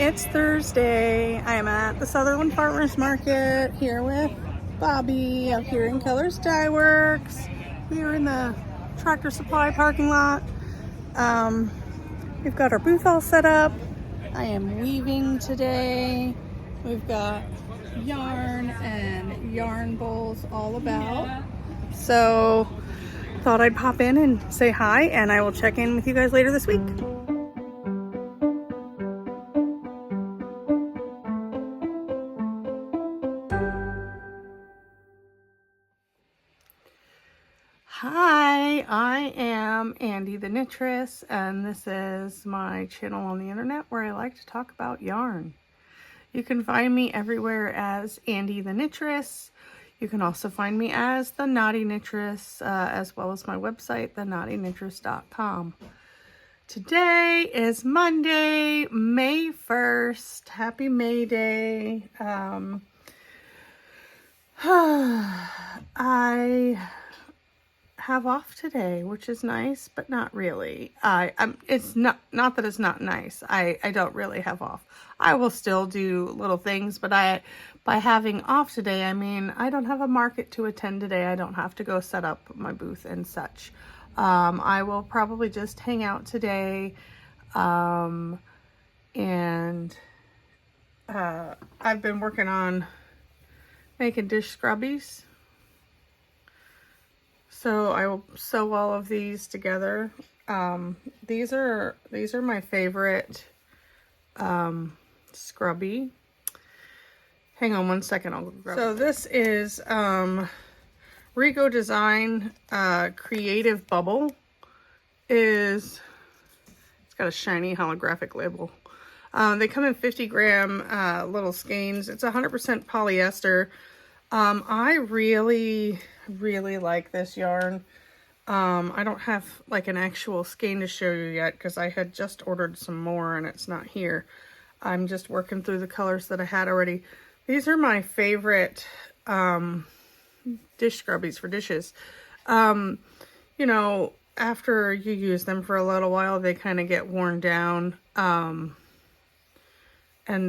it's Thursday. I am at the Sutherland Farmers Market here with Bobby out here in Colors Dye Works, here in the Tractor Supply parking lot. We've got our booth all set up. I am weaving today. We've got yarn and yarn bowls all about. So thought I'd pop in and say hi, and I will check in with you guys later this week. Hi, I am Andi the Knittress, and this is my channel on the internet where I like to talk about yarn. You can find me everywhere as Andi the Knittress. You can also find me as TheKnottyKnittress, as well as my website, TheKnottyKnittress.com. Today is Monday, May 1st. Happy May Day. I have off today, which is nice, but not really. It's not that it's not nice. I don't really have off. I will still do little things, but by having off today, I mean, I don't have a market to attend today. I don't have to go set up my booth and such. I will probably just hang out today. And I've been working on making dish scrubbies. So I will sew all of these together. These are my favorite scrubby. Hang on one second, I'll grab it. So this is Rigo Design Creative Bubble. It's got a shiny holographic label. They come in 50 gram little skeins. It's 100% polyester. I really like this yarn. I don't have like an actual skein to show you yet because I had just ordered some more and it's not here. I'm just working through the colors that I had already. These are my favorite dish scrubbies for dishes. You know, after you use them for a little while, they kind of get worn down. And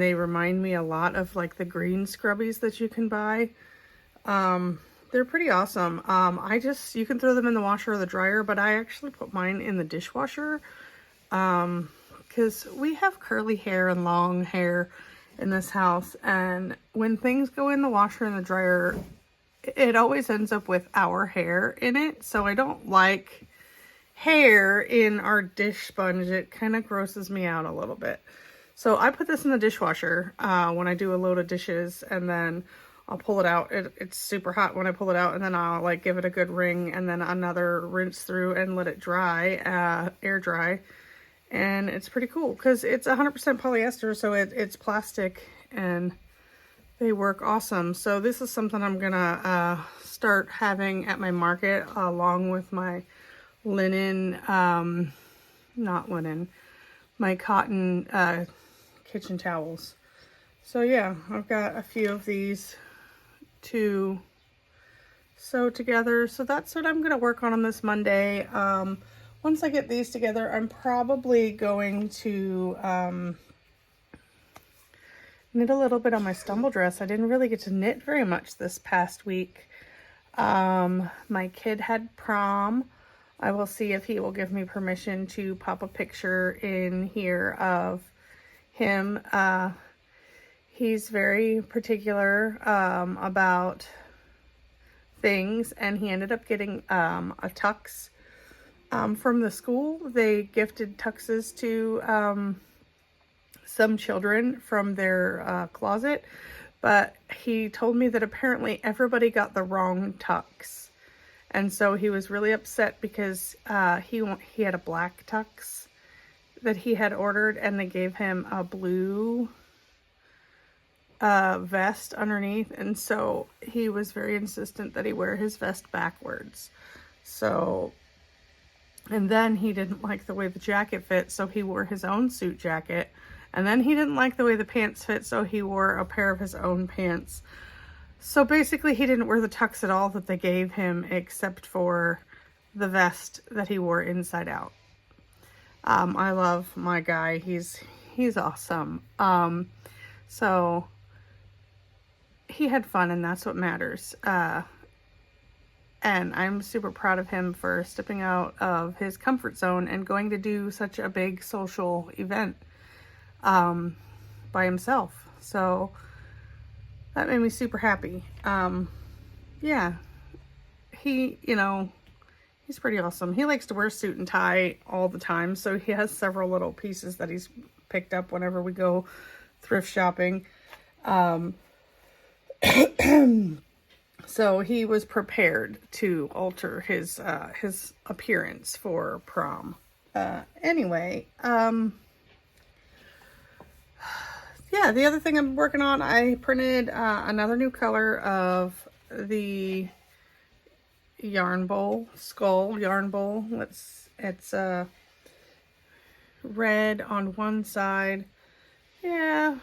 they remind me a lot of like the green scrubbies that you can buy. They're pretty awesome. You can throw them in the washer or the dryer, but I actually put mine in the dishwasher, because we have curly hair and long hair in this house, and when things go in the washer and the dryer, it always ends up with our hair in it. So I don't like hair in our dish sponge. It kind of grosses me out a little bit. So I put this in the dishwasher when I do a load of dishes, and then I'll pull it out. It's super hot when I pull it out, and then I'll like give it a good wring, and then another rinse through and let it dry, air dry. And it's pretty cool because it's 100% polyester, so it's plastic, and they work awesome. So this is something I'm gonna start having at my market along with my linen, not linen, my cotton kitchen towels. So yeah, I've got a few of these to sew together. So that's what I'm going to work on this Monday. Once I get these together, I'm probably going to knit a little bit on my stumble dress. I didn't really get to knit very much this past week. My kid had prom. I will see if he will give me permission to pop a picture in here of him. He's very particular about things, and he ended up getting a tux from the school. They gifted tuxes to some children from their closet, but he told me that apparently everybody got the wrong tux, and so he was really upset because he had a black tux that he had ordered, and they gave him a blue vest underneath, and so he was very insistent that he wear his vest backwards. So, and then he didn't like the way the jacket fit, so he wore his own suit jacket, and then he didn't like the way the pants fit, so he wore a pair of his own pants. So basically he didn't wear the tux at all that they gave him, except for the vest that he wore inside out. I love my guy. He's awesome. So he had fun, and that's what matters. And I'm super proud of him for stepping out of his comfort zone and going to do such a big social event by himself. So that made me super happy. Yeah, he, you know, he's pretty awesome. He likes to wear suit and tie all the time. So he has several little pieces that he's picked up whenever we go thrift shopping. So he was prepared to alter his appearance for prom. Anyway, yeah, the other thing I'm working on, I printed another new color of the yarn bowl, skull yarn bowl. It's red on one side. Yeah,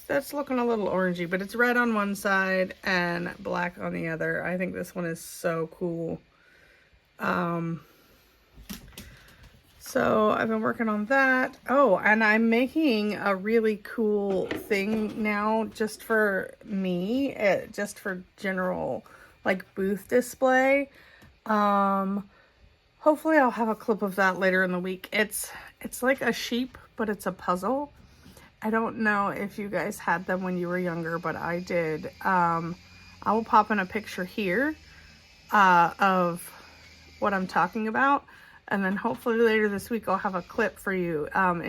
that's looking a little orangey, but it's red on one side and black on the other. I think this one is so cool. So I've been working on that. Oh, and I'm making a really cool thing now just for me, just for general like booth display. Hopefully I'll have a clip of that later in the week. It's like a sheep, but it's a puzzle. I don't know if you guys had them when you were younger, but I did. I will pop in a picture here of what I'm talking about. And then hopefully later this week I'll have a clip for you. I'm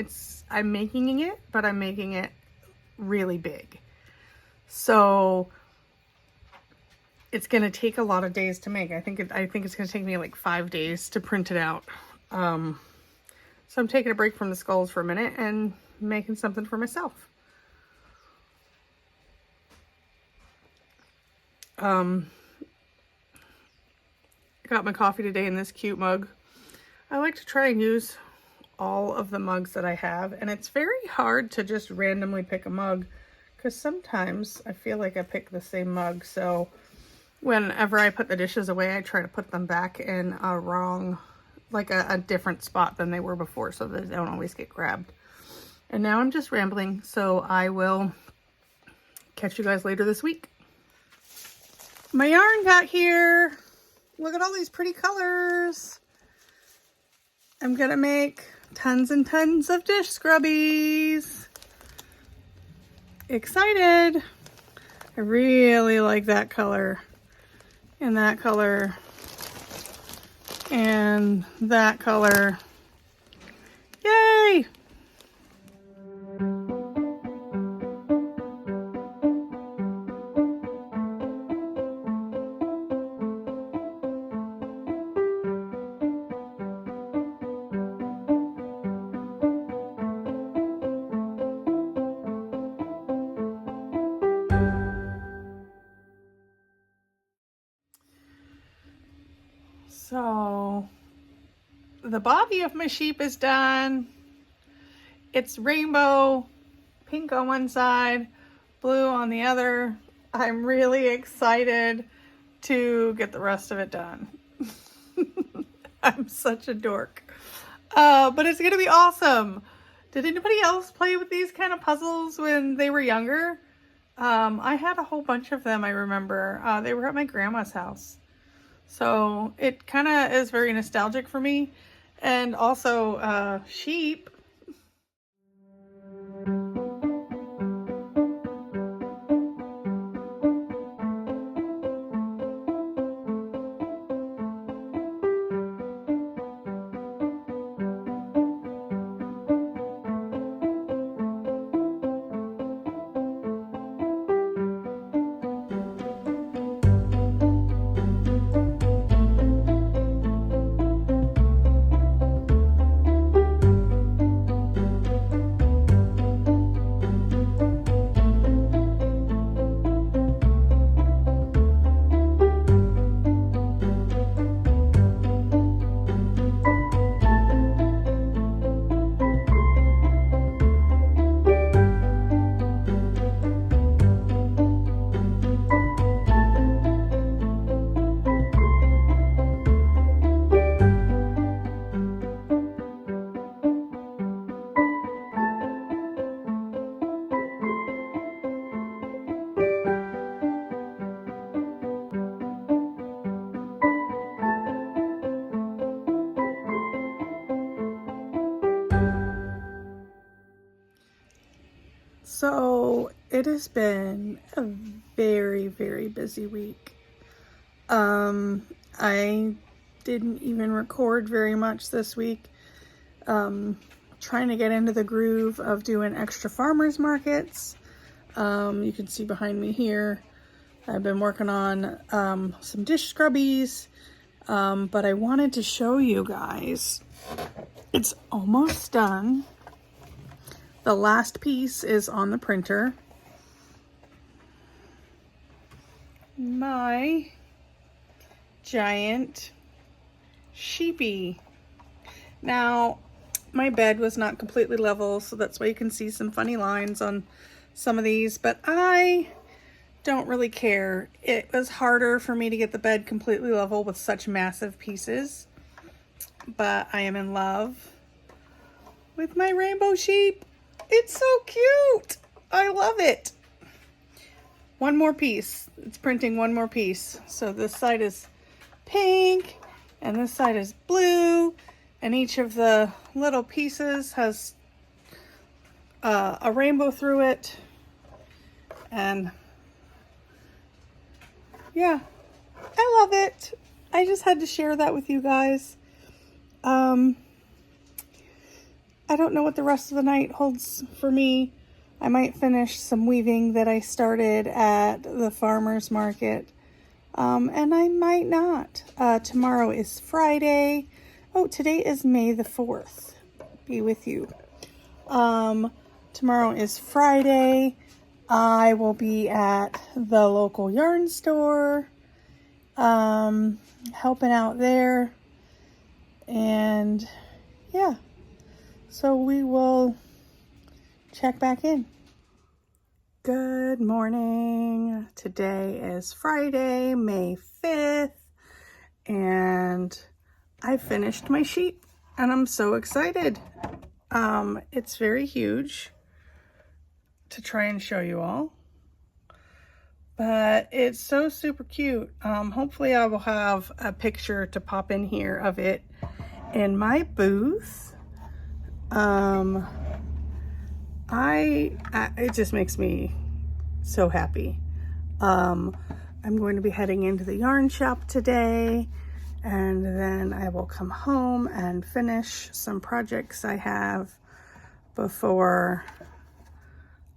making it, but I'm making it really big. So it's going to take a lot of days to make. I think it's going to take me like 5 days to print it out. So I'm taking a break from the skulls for a minute and making something for myself. I got my coffee today in this cute mug. I like to try and use all of the mugs that I have, and it's very hard to just randomly pick a mug because sometimes I feel like I pick the same mug. So whenever I put the dishes away, I try to put them back in a wrong, like a different spot than they were before, so they don't always get grabbed. And now I'm just rambling, so I will catch you guys later this week. My yarn got here. Look at all these pretty colors. I'm gonna make tons and tons of dish scrubbies. Excited. I really like that color. And that color. And that color. Yay! So the body of my sheep is done. It's rainbow, pink on one side, blue on the other. I'm really excited to get the rest of it done. I'm such a dork. But it's gonna be awesome. Did anybody else play with these kind of puzzles when they were younger? I had a whole bunch of them, I remember. They were at my grandma's house. So it kind of is very nostalgic for me. And also sheep. So it has been a very, very busy week. I didn't even record very much this week. Trying to get into the groove of doing extra farmers markets. You can see behind me here, I've been working on some dish scrubbies, but I wanted to show you guys. It's almost done. The last piece is on the printer. My giant sheepy. Now, my bed was not completely level, so that's why you can see some funny lines on some of these, but I don't really care. It was harder for me to get the bed completely level with such massive pieces, but I am in love with my rainbow sheep. It's so cute. I love it. One more piece. It's printing one more piece. So this side is pink and this side is blue, and each of the little pieces has a rainbow through it. And yeah, I love it. I just had to share that with you guys. I don't know what the rest of the night holds for me. I might finish some weaving that I started at the farmer's market. And I might not. Tomorrow is Friday. Oh, today is May the 4th. Be with you. Tomorrow is Friday. I will be at the local yarn store, helping out there. And yeah. So we will check back in. Good morning. Today is Friday, May 5th, and I finished my sheet and I'm so excited. It's very huge to try and show you all, but it's so super cute. Hopefully I will have a picture to pop in here of it in my booth. It just makes me so happy. I'm going to be heading into the yarn shop today, and then I will come home and finish some projects I have before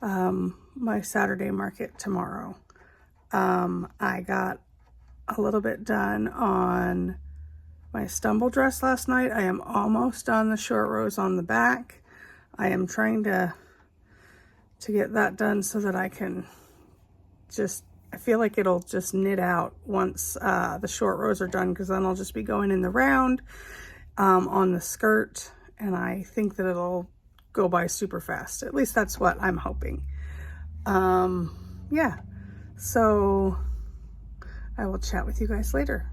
my Saturday market tomorrow. I got a little bit done on my stumble dress last night. I am almost done the short rows on the back. I am trying to get that done so that I can I feel like it'll just knit out once the short rows are done, because then I'll just be going in the round on the skirt, and I think that it'll go by super fast. At least that's what I'm hoping. Yeah, so I will chat with you guys later.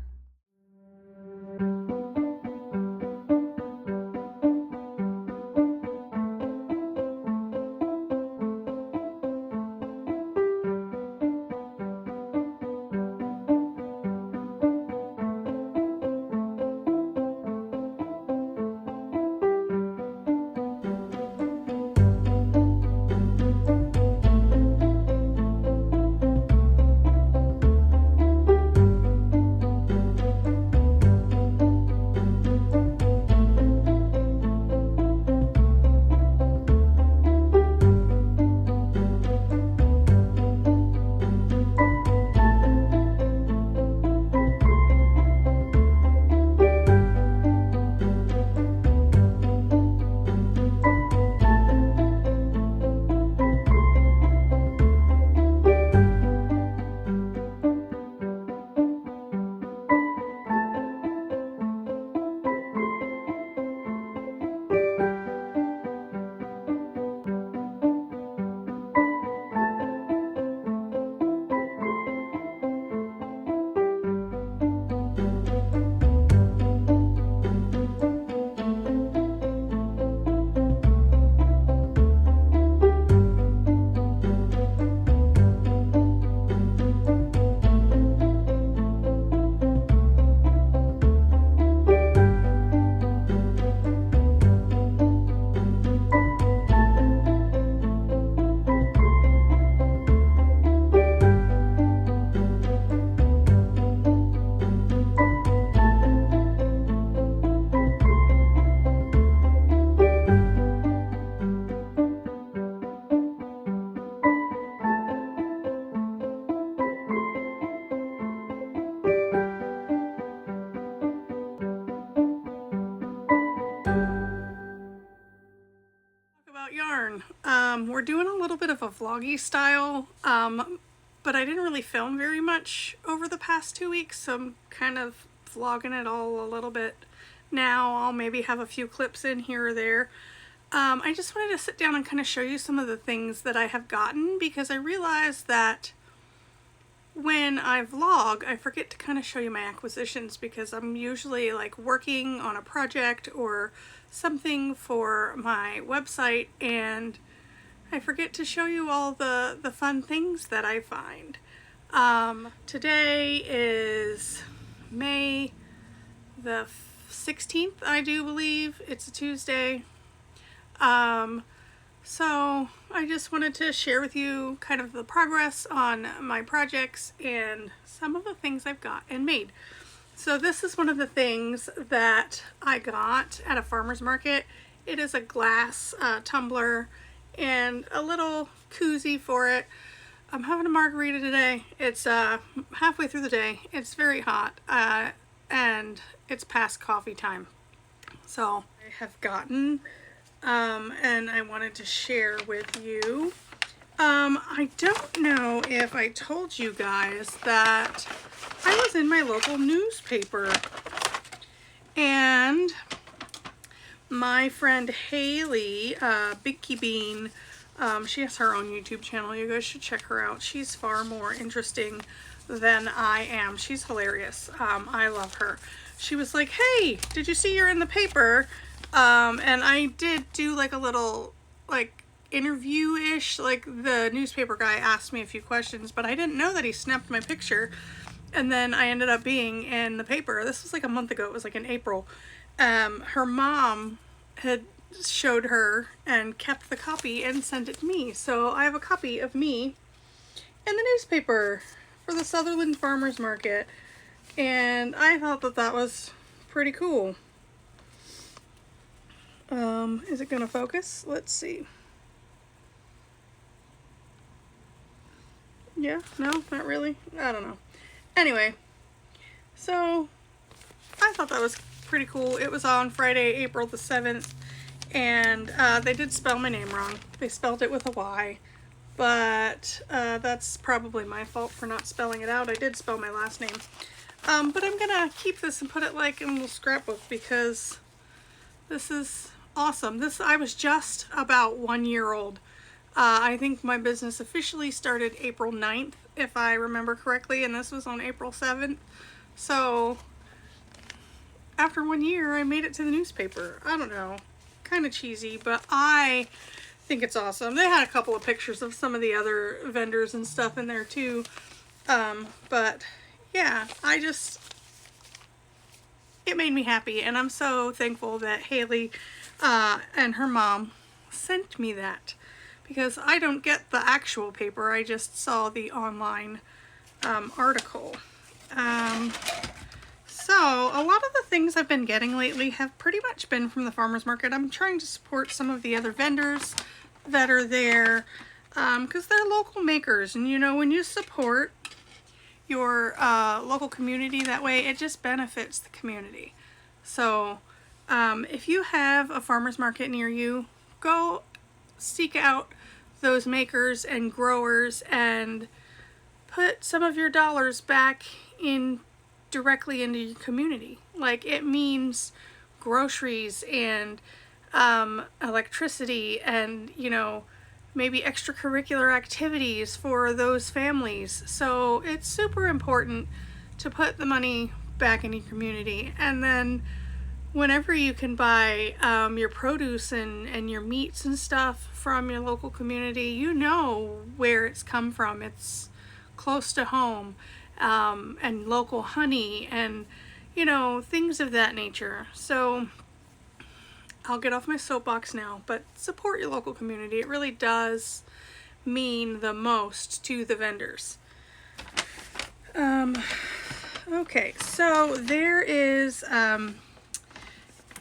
We're doing a little bit of a vloggy style, but I didn't really film very much over the past 2 weeks, so I'm kind of vlogging it all a little bit now. I'll maybe have a few clips in here or there. I just wanted to sit down and kind of show you some of the things that I have gotten, because I realized that when I vlog, I forget to kind of show you my acquisitions, because I'm usually like working on a project or something for my website, and I forget to show you all the fun things that I find. Today is May the 16th, I do believe. It's a Tuesday. So I just wanted to share with you kind of the progress on my projects and some of the things I've got and made. So this is one of the things that I got at a farmer's market. It is a glass tumbler and a little koozie for it. I'm having a margarita today. It's halfway through the day. It's very hot and it's past coffee time. So I have gotten and I wanted to share with you. I don't know if I told you guys that I was in my local newspaper, and my friend Haley, Bicky Bean, she has her own YouTube channel. You guys should check her out. She's far more interesting than I am. She's hilarious. I love her. She was like, hey, did you see you're in the paper? And I did do like a little like interview-ish, like the newspaper guy asked me a few questions, but I didn't know that he snapped my picture, and then I ended up being in the paper. This was like a month ago. It was like in April. Her mom had showed her and kept the copy and sent it to me, so I have a copy of me in the newspaper for the Sutherland Farmers Market, and I thought that that was pretty cool. Is it gonna focus? Let's see. Yeah, no, not really. I don't know. Anyway, so I thought that was pretty cool. It was on Friday, April the 7th, and they did spell my name wrong. They spelled it with a Y, but that's probably my fault for not spelling it out. I did spell my last name. But I'm gonna keep this and put it like in a little scrapbook, because this is awesome. I was just about 1 year old. I think my business officially started April 9th, if I remember correctly, and this was on April 7th. So after 1 year, I made it to the newspaper. I don't know, kind of cheesy, but I think it's awesome. They had a couple of pictures of some of the other vendors and stuff in there too. But yeah, it made me happy, and I'm so thankful that Haley and her mom sent me that, because I don't get the actual paper. I just saw the online article. So a lot of the things I've been getting lately have pretty much been from the farmers market. I'm trying to support some of the other vendors that are there, because they're local makers, and you know, when you support your local community that way, it just benefits the community. So if you have a farmers market near you, go seek out those makers and growers and put some of your dollars back in directly into your community. Like, it means groceries and electricity and, you know, maybe extracurricular activities for those families. So it's super important to put the money back in your community. And then whenever you can buy your produce and your meats and stuff from your local community, you know where it's come from. It's close to home, and local honey and, you know, things of that nature. So I'll get off my soapbox now, but support your local community. It really does mean the most to the vendors. Okay, so there is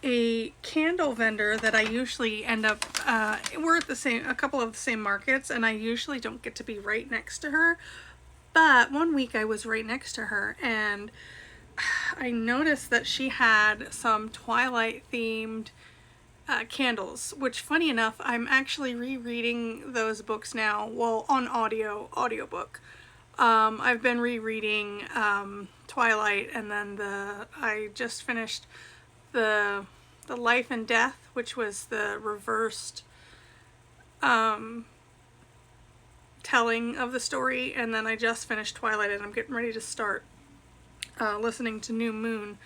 a candle vendor that I usually end up, we're at a couple of the same markets, and I usually don't get to be right next to her, but one week I was right next to her, and I noticed that she had some Twilight themed candles, which funny enough, I'm actually rereading those books now, well, on audiobook. I've been rereading Twilight, and then I just finished the Life and Death, which was the reversed telling of the story, and then I just finished Twilight, and I'm getting ready to start listening to New Moon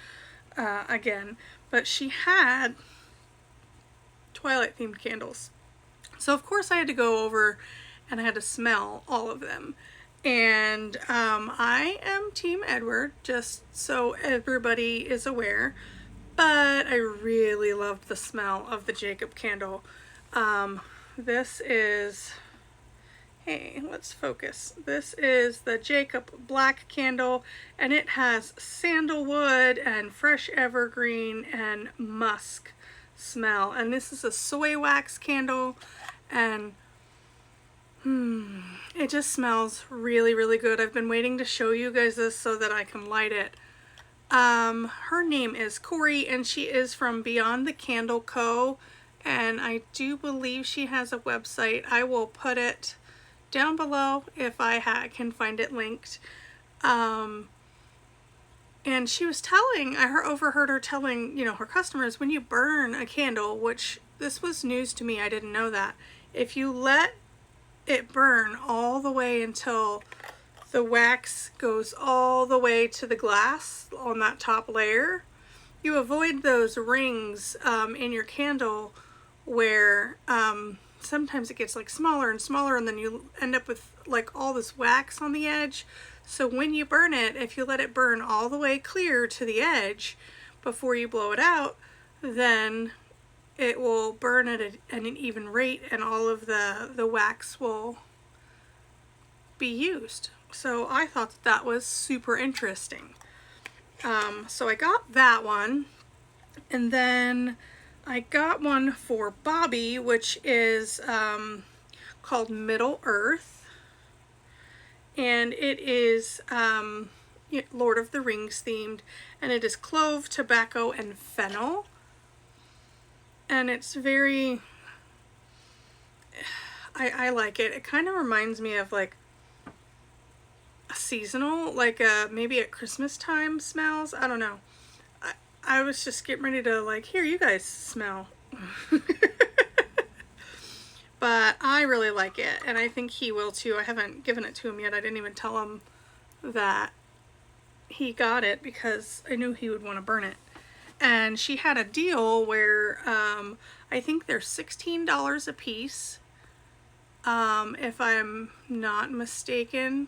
again. But she had Twilight themed candles, so of course I had to go over and I had to smell all of them. And I am Team Edward, just so everybody is aware, but I really loved the smell of the Jacob candle. This is, hey, let's focus. This is the Jacob black candle, and it has sandalwood and fresh evergreen and musk smell. And this is a soy wax candle, and it just smells really, really good. I've been waiting to show you guys this so that I can light it. Her name is Corey, and she is from Beyond the Candle Co. And I do believe she has a website. I will put it down below if I can find it linked. And she was telling, overheard her telling, her customers, when you burn a candle, which this was news to me, I didn't know that, if you let it burn all the way until the wax goes all the way to the glass on that top layer, you avoid those rings in your candle where sometimes it gets like smaller and smaller, and then you end up with like all this wax on the edge. So when you burn it, if you let it burn all the way clear to the edge before you blow it out, then it will burn at an even rate, and all of the wax will be used. So I thought that was super interesting. So I got that one, and then I got one for Bobby, which is called Middle Earth, and it is Lord of the Rings themed, and it is clove, tobacco, and fennel. And it's very, I like it. It kind of reminds me of like a seasonal, like maybe at Christmas time smells. I don't know. I was just getting ready to like, here, you guys smell. But I really like it, and I think he will too. I haven't given it to him yet. I didn't even tell him that he got it because I knew he would want to burn it. And she had a deal where I think they're $16 a piece, if I'm not mistaken.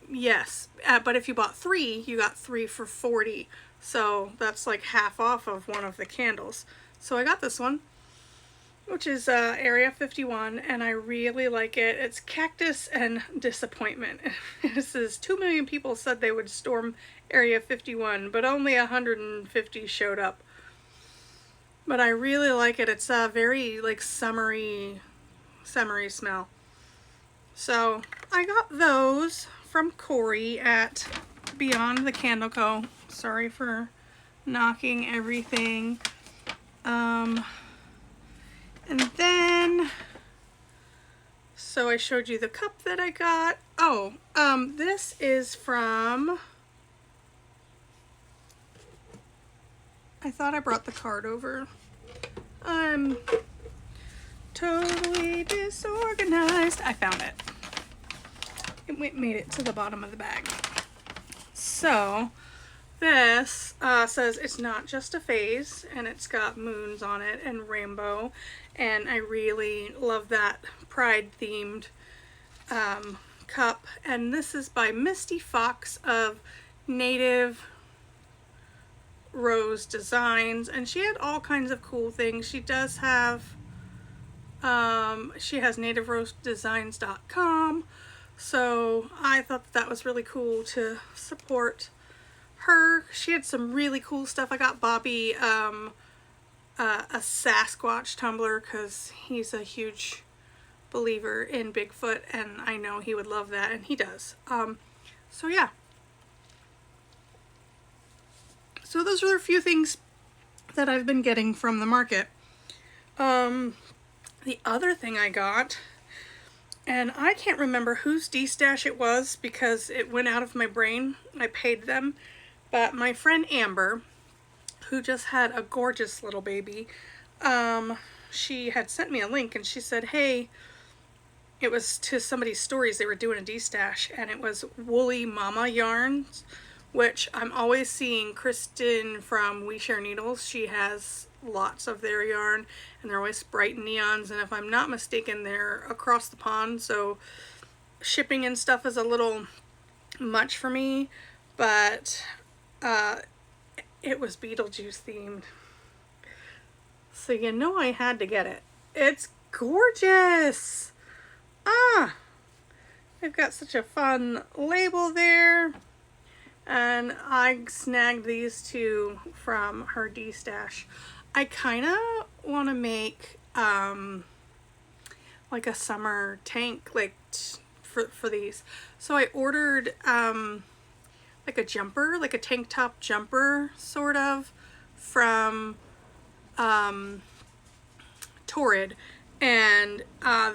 Yes, but if you bought 3, you got 3 for $40. So that's like half off of one of the candles. So I got this one, which is Area 51, and I really like it. It's Cactus and Disappointment. This is 2 million people said they would storm Area 51, but only 150 showed up. But I really like it. It's a very like summery smell. So I got those from Corey at Beyond the Candle Co. Sorry for knocking everything. And then, so I showed you the cup that I got. Oh, this is from, I thought I brought the card over. I'm totally disorganized. I found it. It made it to the bottom of the bag. So this says it's not just a phase, and it's got moons on it and rainbow, and I really love that pride themed cup. And this is by Misty Fox of Native Rose Designs, and she had all kinds of cool things. She does have she has nativerosedesigns.com, so I thought that was really cool to support her. She had some really cool stuff. I got Bobby a Sasquatch tumbler because he's a huge believer in Bigfoot, and I know he would love that, and he does. So yeah. So those are a few things that I've been getting from the market. The other thing I got, and I can't remember whose D-stash it was because it went out of my brain. I paid them, but my friend Amber, who just had a gorgeous little baby, she had sent me a link and she said, hey, it was to somebody's stories, they were doing a D-stash, and it was Woolly Mama yarns, which I'm always seeing Kristen from We Share Needles. She has lots of their yarn, and they're always bright neons, and if I'm not mistaken, they're across the pond, so shipping and stuff is a little much for me, but it was Beetlejuice themed. So you know I had to get it. It's gorgeous! They've got such a fun label there. And I snagged these two from her D-stash. I kind of want to make like a summer tank like for these. So I ordered like a jumper, like a tank top jumper sort of from Torrid. And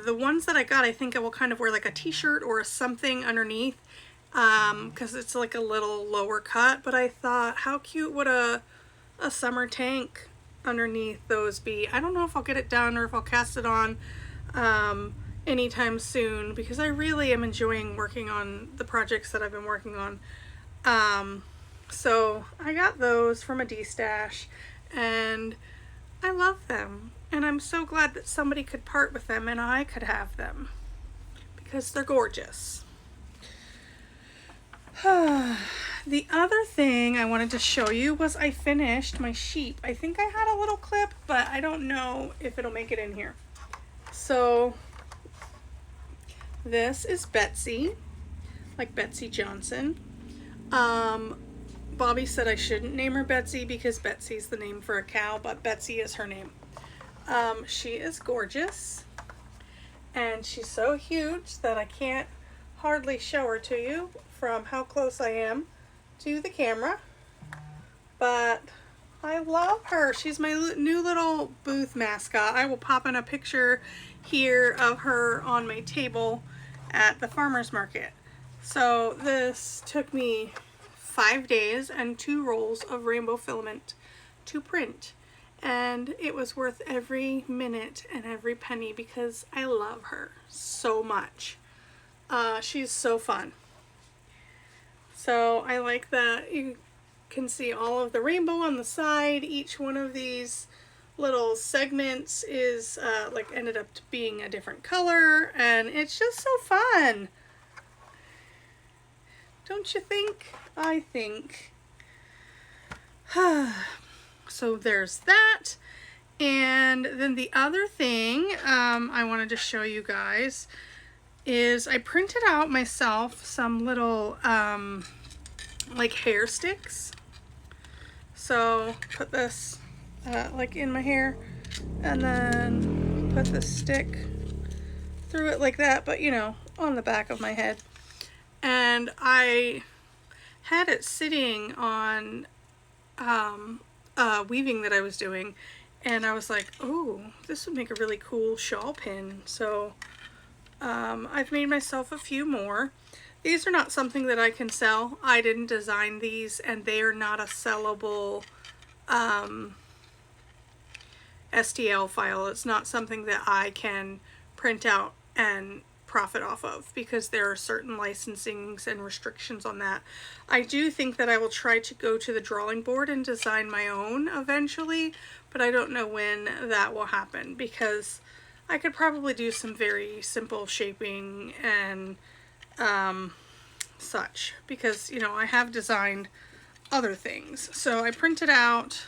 the ones that I got, I think I will kind of wear like a t-shirt or something underneath. Because it's like a little lower cut, but I thought how cute would a summer tank underneath those be. I don't know if I'll get it done or if I'll cast it on anytime soon, because I really am enjoying working on the projects that I've been working on. So I got those from a D-stash and I love them, and I'm so glad that somebody could part with them and I could have them because they're gorgeous. The other thing I wanted to show you was I finished my sheep. I think I had a little clip, but I don't know if it'll make it in here. So this is Betsy, like Betsy Johnson. Bobby said I shouldn't name her Betsy because Betsy's the name for a cow, but Betsy is her name. She is gorgeous, and she's so huge that I can't hardly show her to you from how close I am to the camera, but I love her. She's my new little booth mascot. I will pop in a picture here of her on my table at the farmer's market. So this took me 5 days and 2 rolls of rainbow filament to print, and it was worth every minute and every penny because I love her so much. She's so fun. So I like that you can see all of the rainbow on the side. Each one of these little segments is like ended up being a different color, and it's just so fun. Don't you think? I think. So there's that. And then the other thing I wanted to show you guys is I printed out myself some little like hair sticks. So put this like in my hair, and then put this stick through it like that, but you know, on the back of my head. And I had it sitting on weaving that I was doing, and I was like, oh, this would make a really cool shawl pin. So I've made myself a few more. These are not something that I can sell. I didn't design these, and they are not a sellable STL file. It's not something that I can print out and profit off of because there are certain licensings and restrictions on that. I do think that I will try to go to the drawing board and design my own eventually, but I don't know when that will happen because I could probably do some very simple shaping and such, because you know I have designed other things. So I printed out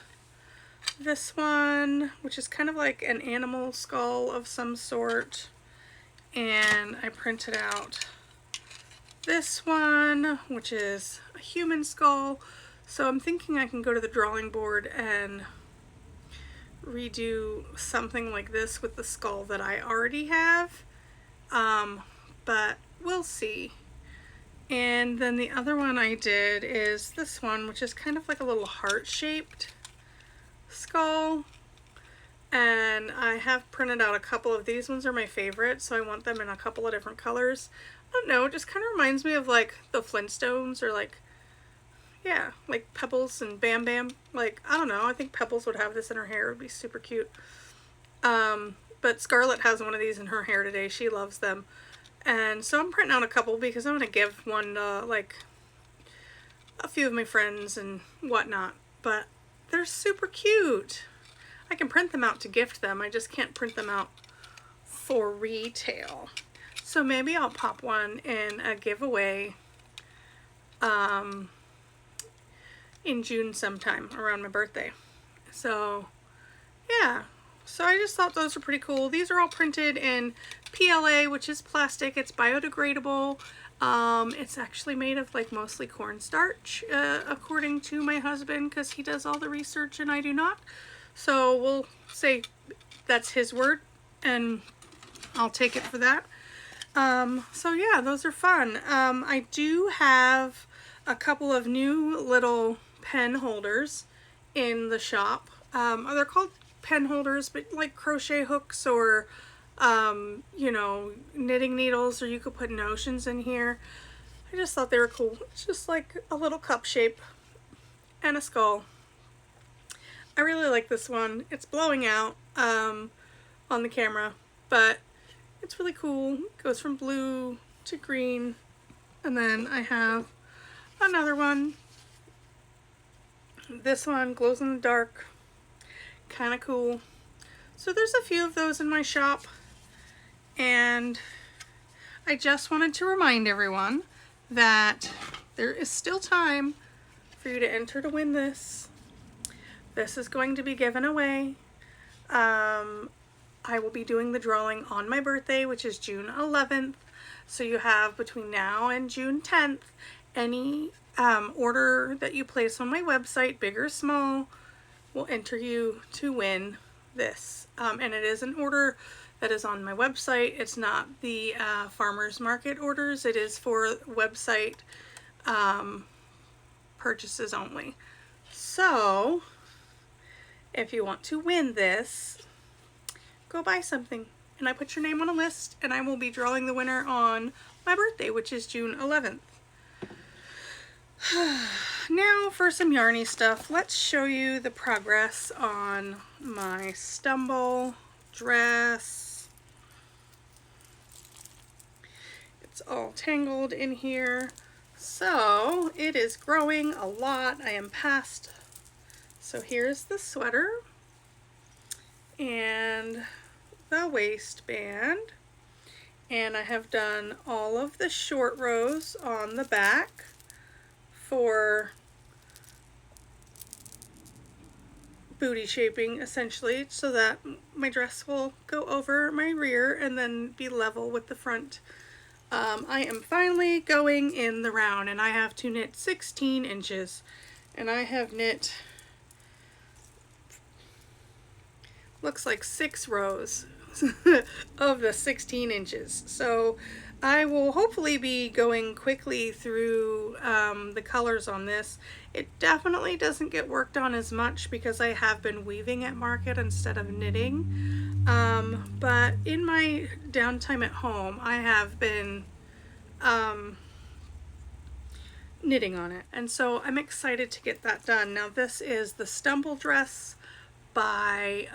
this one, which is kind of like an animal skull of some sort, and I printed out this one, which is a human skull. So I'm thinking I can go to the drawing board and redo something like this with the skull that I already have, but we'll see. And then the other one I did is this one, which is kind of like a little heart-shaped skull. skull, and I have printed out a couple of these ones are my favorite, so I want them in a couple of different colors. I don't know, it just kind of reminds me of like the Flintstones, or like, yeah, like Pebbles and Bam Bam. Like, I don't know, I think Pebbles would have this in her hair. It would be super cute. But Scarlett has one of these in her hair today. She loves them. And so I'm printing out a couple because I'm going to give one to like a few of my friends and whatnot. But they're super cute. I can print them out to gift them. I just can't print them out for retail. So maybe I'll pop one in a giveaway in June sometime around my birthday. So yeah. So I just thought those were pretty cool. These are all printed in PLA, which is plastic. It's biodegradable. It's actually made of like mostly cornstarch, according to my husband, because he does all the research and I do not. So we'll say that's his word, and I'll take it for that. So yeah, those are fun. I do have a couple of new little pen holders in the shop. They're called pen holders, but like crochet hooks or you know, knitting needles, or you could put notions in here. I just thought they were cool. It's just like a little cup shape and a skull. I really like this one. It's blowing out on the camera, but it's really cool. It goes from blue to green. And then I have another one. This one glows in the dark. Kind of cool. So there's a few of those in my shop, and I just wanted to remind everyone that there is still time for you to enter to win this. This is going to be given away. I will be doing the drawing on my birthday, which is June 11th. So you have between now and June 10th, any order that you place on my website, big or small, will enter you to win this. And it is an order that is on my website. It's not the farmer's market orders. It is for website purchases only. So if you want to win this, go buy something. And I put your name on a list, and I will be drawing the winner on my birthday, which is June 11th. Now for some yarny stuff. Let's show you the progress on my Stumble dress. It's all tangled in here. So it is growing a lot. I am past. So here's the sweater and the waistband. And I have done all of the short rows on the back for booty shaping, essentially, so that my dress will go over my rear and then be level with the front. I am finally going in the round, and I have to knit 16 inches, and I have knit, looks like 6 rows of the 16 inches. So I will hopefully be going quickly through the colors on this. It definitely doesn't get worked on as much because I have been weaving at market instead of knitting. But in my downtime at home, I have been knitting on it. And so I'm excited to get that done. Now this is the Stumble dress by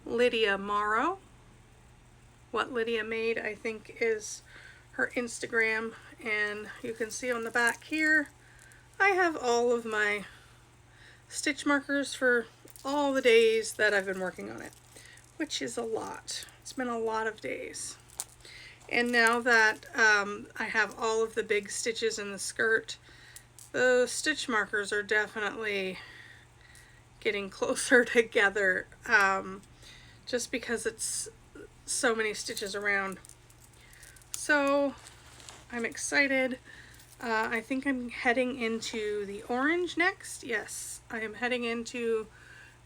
Lydia Morrow. What Lydia made, I think, is her Instagram, and you can see on the back here I have all of my stitch markers for all the days that I've been working on it, which is a lot. It's been a lot of days. And now that I have all of the big stitches in the skirt, the stitch markers are definitely getting closer together, just because it's so many stitches around. So I'm excited. I think I'm heading into the orange next. Yes, I am heading into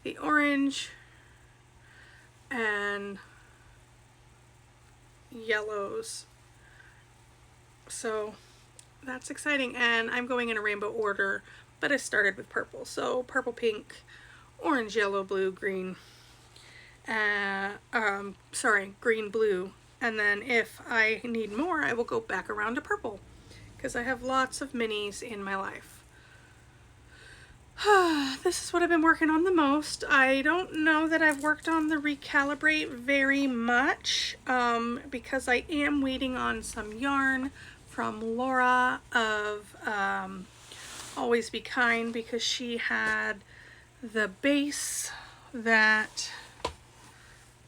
the orange and yellows. So that's exciting, and I'm going in a rainbow order but I started with purple. So purple, pink, orange, yellow, blue, green, green, blue. And then if I need more, I will go back around to purple because I have lots of minis in my life. This is what I've been working on the most. I don't know that I've worked on the Recalibrate very much because I am waiting on some yarn from Laura of Always Be Kind, because she had the base that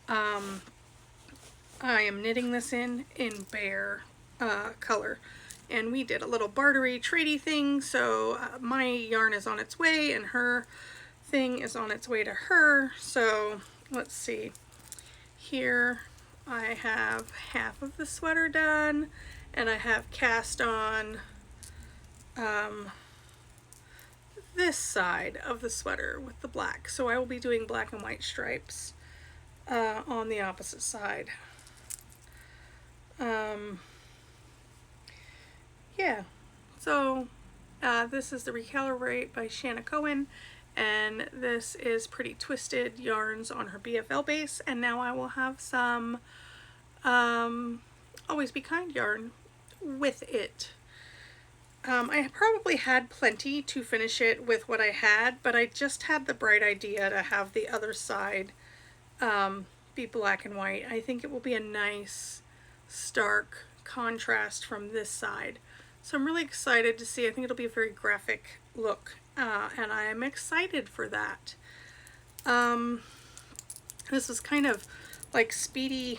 I am knitting this in Bear color. And we did a little bartery tradey thing, so my yarn is on its way and her thing is on its way to her. So let's see, here I have half of the sweater done and I have cast on this side of the sweater with the black. So I will be doing black and white stripes on the opposite side. Yeah, so this is the Recalibrate by Shana Cohen, and this is Pretty Twisted yarns on her BFL base, and now I will have some Always Be Kind yarn with it. I probably had plenty to finish it with what I had, but I just had the bright idea to have the other side be black and white. I think it will be a nice stark contrast from this side. So I'm really excited to see. I think it'll be a very graphic look, and I am excited for that. This is kind of like speedy,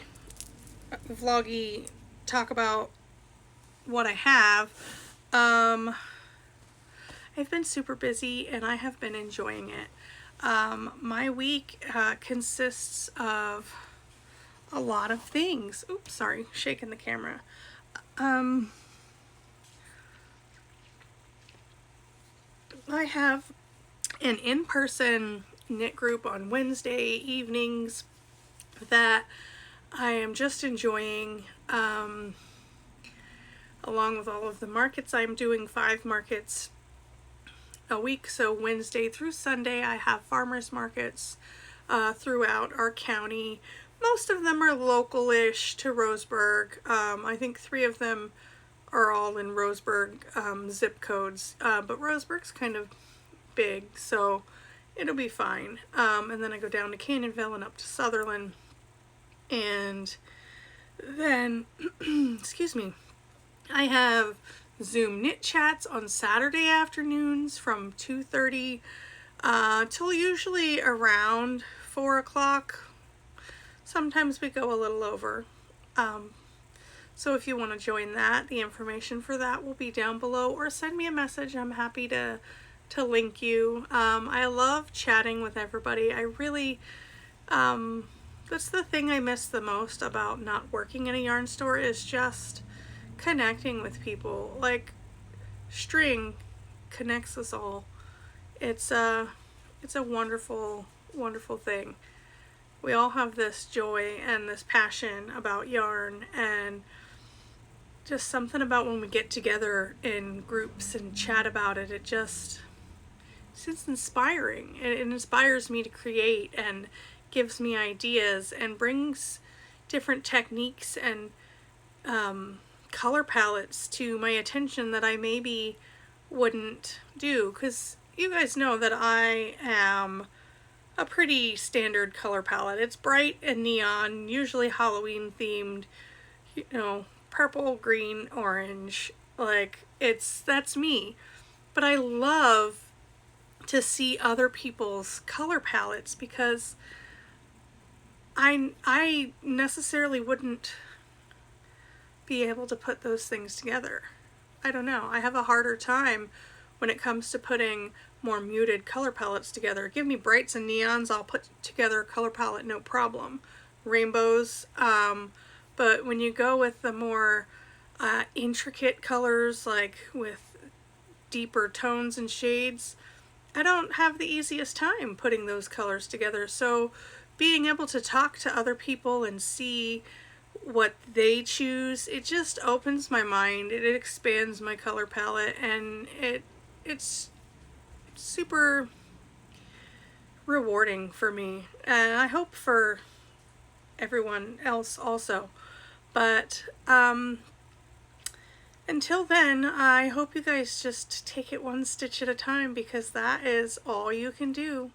vloggy, talk about what I have. I've been super busy and I have been enjoying it. My week consists of a lot of things. Oops, sorry, shaking the camera. I have an in-person knit group on Wednesday evenings that I am just enjoying, along with all of the markets. I'm doing 5 markets a week, so Wednesday through Sunday I have farmers markets throughout our county. Most of them are local-ish to Roseburg. I think 3 of them are all in Roseburg zip codes, but Roseburg's kind of big, so it'll be fine. And then I go down to Canyonville and up to Sutherland, and then excuse me, I have Zoom knit chats on Saturday afternoons from 2:30 till usually around 4 o'clock. Sometimes we go a little over. So if you want to join that, the information for that will be down below, or send me a message. I'm happy to link you. I love chatting with everybody. I really, that's the thing I miss the most about not working in a yarn store, is just connecting with people. Like, string connects us all. It's a wonderful, wonderful thing. We all have this joy and this passion about yarn, and just something about when we get together in groups and chat about it, it's just inspiring. It inspires me to create and gives me ideas and brings different techniques and color palettes to my attention that I maybe wouldn't do, because you guys know that I am a pretty standard color palette. It's bright and neon, usually Halloween themed, you know, purple, green, orange. Like, that's me. But I love to see other people's color palettes, because I necessarily wouldn't be able to put those things together. I don't know. I have a harder time when it comes to putting more muted color palettes together. Give me brights and neons, I'll put together a color palette, no problem. Rainbows, but when you go with the more intricate colors, like with deeper tones and shades, I don't have the easiest time putting those colors together. So being able to talk to other people and see what they choose, it just opens my mind. It expands my color palette, and it's super rewarding for me, and I hope for everyone else also. But until then, I hope you guys just take it one stitch at a time, because that is all you can do.